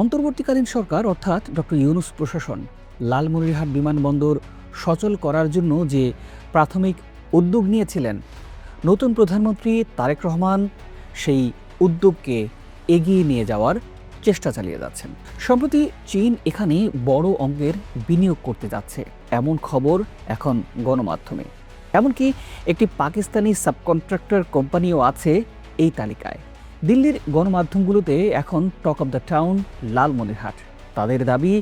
অন্তর্বর্তীকালীন সরকার অর্থাৎ ডক্টর ইউনূস প্রশাসন লালমনিরহাট বিমানবন্দর সচল করার জন্য যে প্রাথমিক উদ্যোগ নিয়েছিলেন, নতুন প্রধানমন্ত্রী তারেক রহমান সেই উদ্যোগকে এগিয়ে নিয়ে যাওয়ার চেষ্টা চালিয়ে যাচ্ছেন। সম্প্রতি চীন এখানে বড় অঙ্কের বিনিয়োগ করতে যাচ্ছে এমন খবর এখন গণমাধ্যমে। এমনকি একটি পাকিস্তানি সাবকন্ট্রাক্টর কোম্পানিও আছে এই তালিকায়। দিল্লির গণমাধ্যমগুলোতে এখন talk of the town Lalmonirhat. তাদের দাবি,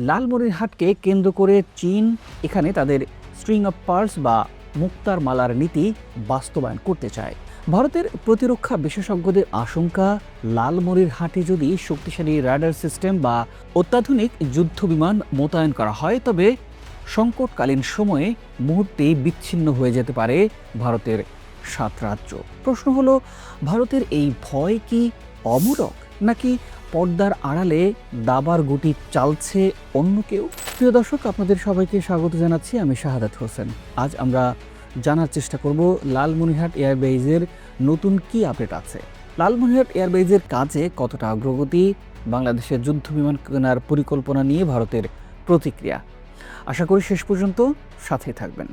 লালমনিরহাটকে কেন্দ্র করে চীন এখানে তাদের স্ট্রিং অফ পার্লস বা মুক্তার মালার নীতি বাস্তবায়ন করতে চায়। ভারতের প্রতিরক্ষা বিশেষজ্ঞদের আশঙ্কা, লালমনিরহাটে যদি শক্তিশালী রাডার সিস্টেম বা অত্যাধুনিক যুদ্ধ বিমান মোতায়েন করা হয়, তবে সংকটকালীন সময়ে মুহূর্তেই বিচ্ছিন্ন হয়ে যেতে পারে ভারতের 7 রাজ্য। প্রশ্ন হলো, ভারতের এই ভয় কি অমূলক, নাকি পর্দার আড়ালে দাবার গুটি চালছে অন্য কেউ? প্রিয় দর্শক, আপনাদের সবাইকে স্বাগত জানাচ্ছি। আমি শাহাদাত হোসেন। আজ আমরা জানার চেষ্টা করব লালমনিরহাট এয়ারবেজের নতুন কি আপডেট আছে, লালমনিরহাট এয়ারবেজের কাজে কতটা অগ্রগতি, বাংলাদেশের যুদ্ধ বিমান কেনার পরিকল্পনা নিয়ে ভারতের প্রতিক্রিয়া। আশা করি শেষ পর্যন্ত সাথে থাকবেন।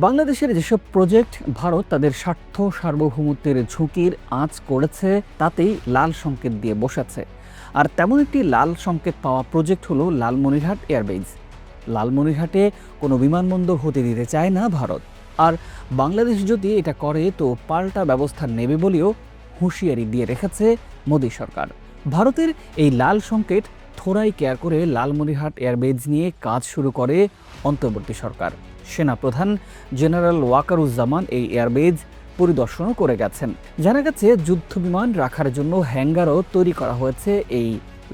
বাংলাদেশের যেসব প্রজেক্ট ভারত তাদের স্বার্থ সার্বভৌমত্বের ঝুঁকির আঁচ করেছে, তাতেই লাল সংকেত দিয়ে বসাচ্ছে। আর তেমন একটি লাল সংকেত পাওয়া প্রজেক্ট হলো লালমনিরহাট এয়ারবেজ। লালমনিরহাটে কোনো বিমানবন্দর হতে দিতে চায় না ভারত। আর বাংলাদেশ যদি এটা করে তো পাল্টা ব্যবস্থা নেবে বলেও হুঁশিয়ারি দিয়ে রেখেছে মোদী সরকার। ভারতের এই লাল সংকেত থোড়াই কেয়ার করে লালমনিরহাট এয়ারবেজ নিয়ে কাজ শুরু করে অন্তর্বর্তী সরকার। সেনাপ্রধান জেনারেল ওয়াকারুজ্জামান এই এয়ারবেজ পরিদর্শনও করে গেছেন। জানা গেছে, যুদ্ধ বিমান রাখার জন্য হ্যাঙ্গারও তৈরি করা হয়েছে এই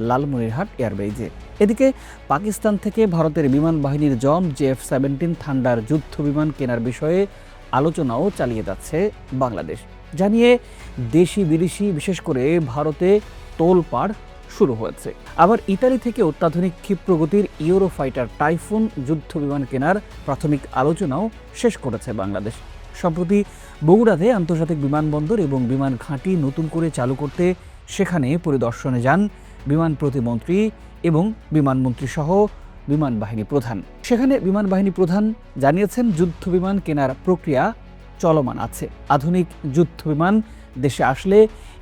লালমনিরহাট এয়ারবেজে। এদিকে পাকিস্তান থেকে ভারতের বিমান বাহিনীর জম JF-17 থান্ডার যুদ্ধ বিমান কেনার বিষয়ে আলোচনাও চালিয়ে যাচ্ছে বাংলাদেশ। জানিয়ে দেশি বিদেশি বিশেষ করে ভারতে তোলপাড় শুরু হয়েছে। আবার ইতালি থেকে অত্যাধুনিক ক্ষিপ্রগতির ইউরোফাইটার টাইফুন যুদ্ধ বিমান কেনার প্রাথমিক আলোচনাও শেষ করেছে বাংলাদেশ। সম্প্রতি বগুড়াতে আন্তর্জাতিক বিমানবন্দর এবং বিমান ঘাঁটি নতুন করে চালু করতে সেখানে পরিদর্শনে যান বিমান প্রতিমন্ত্রী এবং বিমানমন্ত্রী সহ বিমান বাহিনী প্রধান। সেখানে বিমান বাহিনী প্রধান জানিয়েছেন, যুদ্ধ বিমান কেনার প্রক্রিয়া চলমান আছে। আধুনিক যুদ্ধ বিমান দেশে আসলে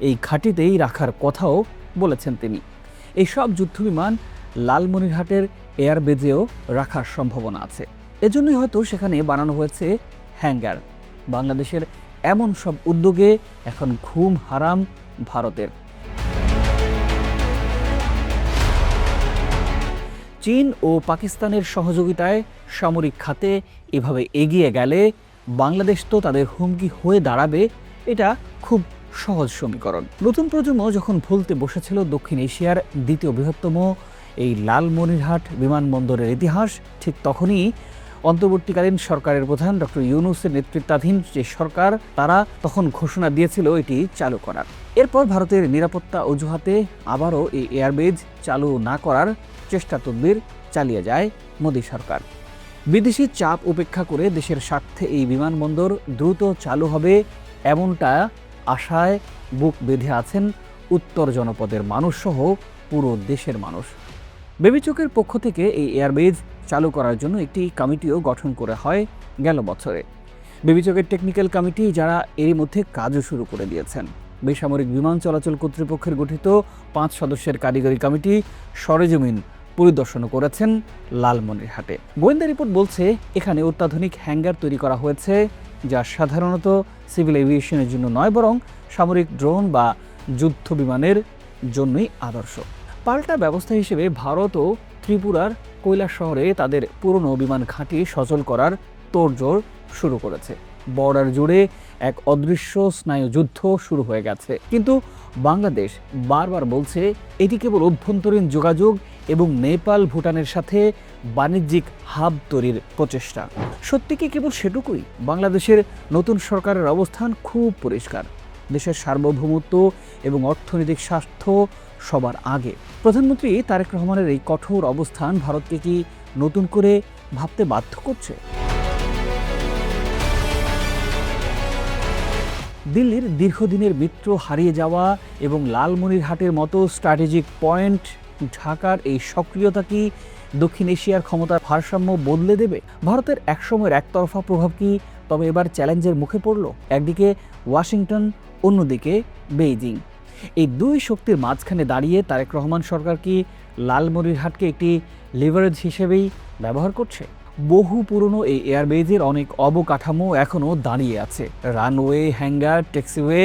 এই ঘাঁটিতেই রাখার কথাও বলেছেন তিনি। এই সব যুদ্ধ বিমান লালমনিরহাটের এয়ারবেজেও রাখার সম্ভাবনা আছে। এজন্যই হয়তো সেখানে বানানো হয়েছে হ্যাঙ্গার। বাংলাদেশের এমন সব উদ্যোগে এখন ঘুম হারাম ভারতের। চীন ও পাকিস্তানের সহযোগিতায় সামরিক খাতে এভাবে এগিয়ে গেলে বাংলাদেশ তো তাদের হুমকি হয়ে দাঁড়াবে, এটা খুব সহজ সমীকরণ। নতুন প্রজন্ম যখন ভুলতে বসেছিল দক্ষিণ এশিয়ার দ্বিতীয় বৃহত্তম এই লালমনিরহাট বিমানবন্দরের ইতিহাস, ঠিক তখনই অন্তর্বর্তীকালীন সরকারের প্রধান ডক্টর ইউনূসের নেতৃত্বাধীন যে সরকার, তারা তখন ঘোষণা দিয়েছিল এটি চালু করার। এরপর ভারতের নিরাপত্তা অজুহাতে আবারও এই এয়ারবেজ চালু না করার চেষ্টা তদবির চালিয়ে যায় মোদী সরকার। বিদেশি চাপ উপেক্ষা করে দেশের স্বার্থে এই বিমানবন্দর দ্রুত চালু হবে এমনটা আশায় বুক বেঁধে আছেন উত্তর জনপদের মানুষ সহ পুরো দেশের মানুষ। বেবিচকের পক্ষ থেকে এই এয়ারবেজ চালু করার জন্য একটি কমিটিও গঠন করা হয় গেল বছরে। বেবিচকের টেকনিক্যাল কমিটি, যারা এরই মধ্যে কাজও শুরু করে দিয়েছেন। বেসামরিক বিমান চলাচল কর্তৃপক্ষের গঠিত 5 সদস্যের কারিগরি কমিটি সরেজমিন পরিদর্শনও করেছেন লালমনিরহাটে। গোয়েন্দা রিপোর্ট বলছে, এখানে অত্যাধুনিক হ্যাঙ্গার তৈরি করা হয়েছে, যা সাধারণত সিভিল এভিয়েশনের জন্য নয়, বরং সামরিক ড্রোন বা যুদ্ধ বিমানের জন্যই আদর্শ। পাল্টা ব্যবস্থা হিসেবে ভারতও ত্রিপুরার কৈলাস শহরে তাদের পুরনো বিমান ঘাঁটি সচল করার তোড়জোড় শুরু করেছে। বর্ডার জুড়ে এক অদৃশ্য স্নায়ু যুদ্ধ শুরু হয়ে গেছে। কিন্তু বাংলাদেশ বারবার বলছে, এটি কেবল অভ্যন্তরীণ যোগাযোগ এবং নেপাল ভুটানের সাথে বাণিজ্যিক হাব তৈরির প্রচেষ্টা। সত্যি কি কেবল সেটুকুই? বাংলাদেশের নতুন সরকারের অবস্থান খুব পরিষ্কার। দেশের সার্বভৌমত্ব এবং অর্থনৈতিক স্বার্থ সবার আগে। প্রধানমন্ত্রী তারেক রহমানের এই কঠোর অবস্থান ভারতকে কি নতুন করে ভাবতে বাধ্য করছে? দিল্লির দীর্ঘদিনের মিত্র হারিয়ে যাওয়া এবং লালমনিরহাটের মতো স্ট্র্যাটেজিক পয়েন্ট ঢাকার এই সক্রিয়তা কি দক্ষিণ এশিয়ার ক্ষমতার ভারসাম্য বদলে দেবে? ভারতের একসময়ের একতরফা প্রভাব কি তবে এবার চ্যালেঞ্জের মুখে পড়ল? একদিকে ওয়াশিংটন, অন্যদিকে বেইজিং। এই দুই শক্তির মাঝখানে দাঁড়িয়ে তারেক রহমান সরকার কি লালমনিরহাটকে একটি লিভারেজ হিসেবেই ব্যবহার করছে? বহু পুরনো এই এয়ারবেজের অনেক অবকাঠামো এখনও দাঁড়িয়ে আছে, রানওয়ে, হ্যাঙ্গার, ট্যাক্সিওয়ে।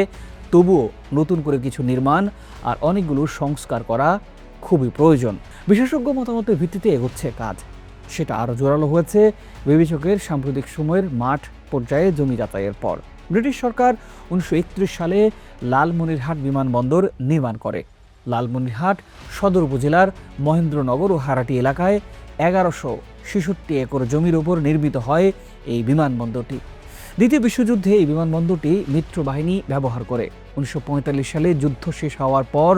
তবুও নতুন করে কিছু নির্মাণ আর অনেকগুলো সংস্কার করা খুবই প্রয়োজন। বিশেষজ্ঞ মতামতের ভিত্তিতে এগোচ্ছে কাজ। সেটা আরও জোরালো হয়েছে বিবেচকের সাম্প্রতিক সময়ের মাঠ পর্যায়ে জমি যাচাইয়ের পর। ব্রিটিশ সরকার 1931 সালে লালমনিরহাট বিমানবন্দর নির্মাণ করে। লালমনিরহাট সদর উপজেলার মহেন্দ্রনগর ও হারাটি এলাকায় 1166 একর জমির উপর নির্মিত হয় এই বিমানবন্দরটি। দ্বিতীয় বিশ্বযুদ্ধে এই বিমানবন্দরটি মিত্রবাহিনী ব্যবহার করে। 1945 সালে যুদ্ধ শেষ হওয়ার পর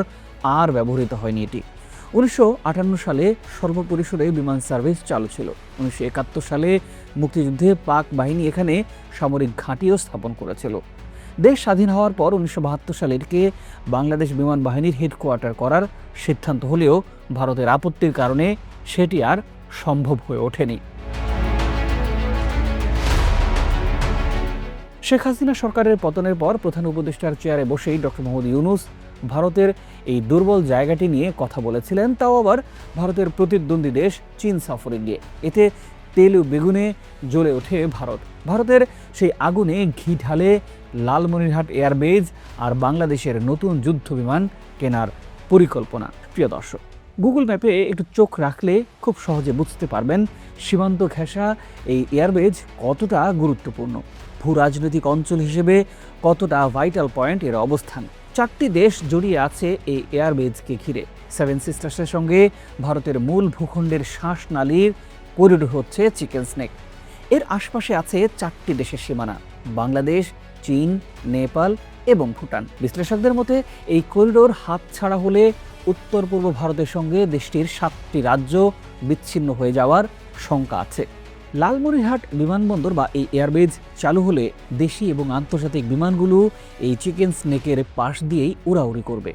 আর ব্যবহৃত হয়নি এটি। 1958 সালে সর্বপরিসরে বিমান সার্ভিস চালু ছিল। 1971 সালে মুক্তিযুদ্ধে পাক বাহিনী এখানে সামরিক ঘাঁটিও স্থাপন করেছিল। দেশ স্বাধীন হওয়ার পর 1972 সালে এটিকে বাংলাদেশ বিমান বাহিনীর হেডকোয়ার্টার করার সিদ্ধান্ত হলেও ভারতের আপত্তির কারণে সেটি আর সম্ভব হয়ে ওঠেনি। শেখ হাসিনা সরকারের পতনের পর প্রধান উপদেষ্টার চেয়ারে বসেই ডক্টর মোহাম্মদ ইউনূস ভারতের এই দুর্বল জায়গাটি নিয়ে কথা বলেছিলেন, তাও আবার ভারতের প্রতিদ্বন্দ্বী দেশ চীন সফরে গিয়ে। এতে তেল বেগুনে জ্বলে ওঠে ভারত। ভারতের সেই আগুনে ঘি ঢালে লালমনিরহাট এয়ারবেজ আর বাংলাদেশের নতুন যুদ্ধ বিমান কেনার পরিকল্পনা। প্রিয় দর্শক, গুগল ম্যাপে একটু চোখ রাখলে খুব সহজে বুঝতে পারবেন সীমান্ত ঘেঁষা এই এয়ারবেজ কতটা গুরুত্বপূর্ণ, ভূ রাজনৈতিক অঞ্চল হিসেবে কতটা ভাইটাল পয়েন্ট এর অবস্থান। 4টি দেশ জড়িয়ে আছে এই এয়ারবেজকে ঘিরে। সেভেন সিস্টার্সের সঙ্গে ভারতের মূল ভূখণ্ডের শ্বাসনালীর করিডোর হচ্ছে চিকেন স্নেক। এর আশপাশে আছে 4টি দেশের সীমানা: বাংলাদেশ, চীন, নেপাল এবং ভুটান। বিশ্লেষকদের মতে এই করিডোর হাতছাড়া হলে উত্তর পূর্ব ভারতের সঙ্গে দেশটির 7টি রাজ্য বিচ্ছিন্ন হয়ে যাওয়ার শঙ্কা আছে। লালমনিরহাট বিমানবন্দর বা এই এয়ারবেজ চালু হলে দেশি এবং আন্তর্জাতিক বিমানগুলো এই চিকেন স্নেকের পাশ দিয়েই উড়াউড়ি করবে।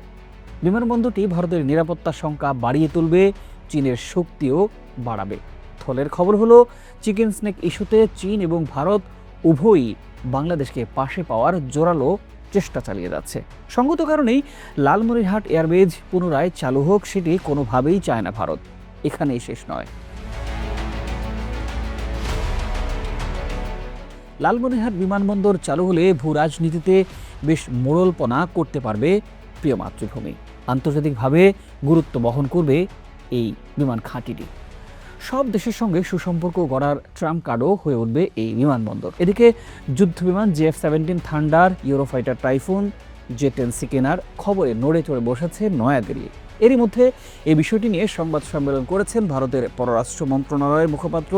বিমানবন্দরটি ভারতের নিরাপত্তার শঙ্কা বাড়িয়ে তুলবে, চীনের শক্তিও বাড়াবে। থলের খবর হলো, চিকেন স্নেক ইস্যুতে চীন এবং ভারত উভয়ই বাংলাদেশকে পাশে পাওয়ার জোরালো চেষ্টা চালিয়ে যাচ্ছে। সঙ্গত কারণেই লালমনিরহাট এয়ারবেজ পুনরায় চালু হোক সেটি কোনোভাবেই চায় না ভারত। এখানেই শেষ নয়। লালমনিরহাট বিমানবন্দর চালু হলে ভূ রাজনীতিতে বেশ মোড়লপনা করতে পারবে প্রিয় মাতৃভূমি। আন্তর্জাতিকভাবে গুরুত্ব বহন করবে এই বিমান ঘাঁটিটি। সব দেশের সঙ্গে সুসম্পর্ক গড়ার ট্রাম্প কার্ডও হয়ে উঠবে এই বিমানবন্দর। এদিকে যুদ্ধ বিমান JF-17 thunder, Eurofighter typhoon, J-10C কেনার খবরে নড়ে চড়ে বসেছে নয়াদিল্লি। এরই মধ্যে এই বিষয়টি নিয়ে সংবাদ সম্মেলন করেছেন ভারতের পররাষ্ট্র মন্ত্রণালয়ের মুখপাত্র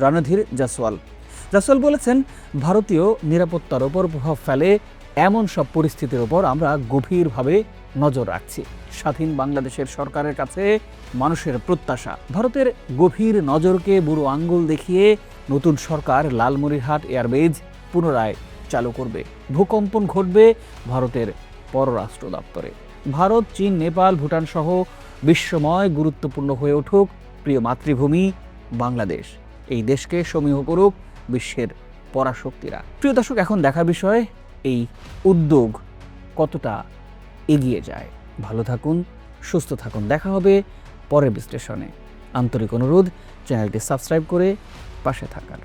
রণধীর জয়সওয়াল। জয়সওয়াল বলেছেন, ভারতীয় নিরাপত্তার ওপর প্রভাব ফেলে এমন সব পরিস্থিতির ওপর আমরা গভীরভাবে নজর রাখছি। স্বাধীন বাংলাদেশের সরকারের কাছে মানুষের প্রত্যাশা, ভারতের গভীর নজরকে বুড়ো আঙ্গুল দেখিয়ে নতুন সরকার লালমনিরহাট এয়ারবেজ পুনরায় চালু করবে। ভূকম্পন ঘটবে ভারতের পররাষ্ট্র দপ্তরে। ভারত, চীন, নেপাল, ভুটান সহ বিশ্বময় গুরুত্বপূর্ণ হয়ে উঠুক প্রিয় মাতৃভূমি বাংলাদেশ। এই দেশকে সমীহ করুক বিশ্বের পরাশক্তিরা। প্রিয় দর্শক, এখন দেখার বিষয় এই উদ্যোগ কতটা এগিয়ে যায়। ভালো থাকুন, সুস্থ থাকুন। দেখা হবে পরের বিশ্লেষণে। আন্তরিক অনুরোধ চ্যানেলটি সাবস্ক্রাইব করে পাশে থাকার।